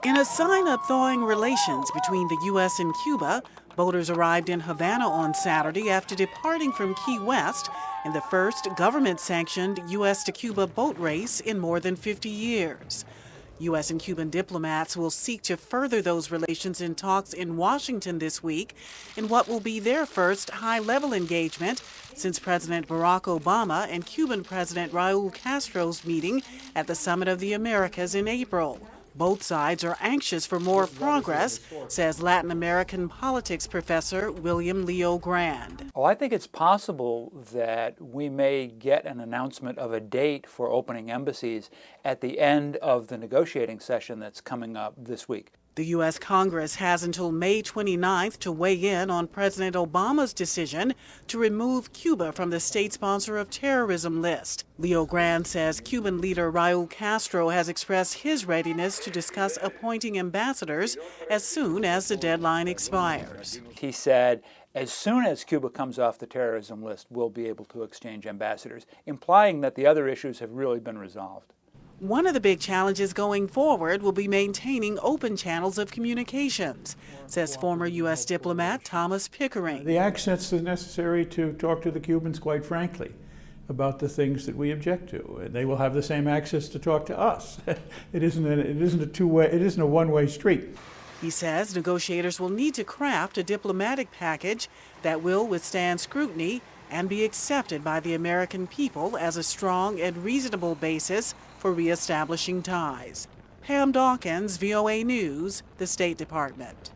In a sign of thawing relations between the U.S. and Cuba, boaters arrived in Havana on Saturday after departing from Key West in the first government-sanctioned U.S. to Cuba boat race in more than 50 years. U.S. and Cuban diplomats will seek to further those relations in talks in Washington this week in what will be their first high-level engagement since President Barack Obama and Cuban President Raul Castro's meeting at the Summit of the Americas in April. Both sides are anxious for more progress, says Latin American politics professor William Leo Grand. Well, I think it's possible that we may get an announcement of a date for opening embassies at the end of the negotiating session that's coming up this week. The U.S. Congress has until May 29th to weigh in on President Obama's decision to remove Cuba from the state sponsor of terrorism list. Leo Grand says Cuban leader Raul Castro has expressed his readiness to discuss appointing ambassadors as soon as the deadline expires. He said, as soon as Cuba comes off the terrorism list, we'll be able to exchange ambassadors, implying that the other issues have really been resolved. One of the big challenges going forward will be maintaining open channels of communications, says former U.S. diplomat Thomas Pickering. The access is necessary to talk to the Cubans, quite frankly, about the things that we object to. And they will have the same access to talk to us. It isn't a one-way street. He says negotiators will need to craft a diplomatic package that will withstand scrutiny and be accepted by the American people as a strong and reasonable basis for reestablishing ties. Pam Dockins, VOA News, the State Department.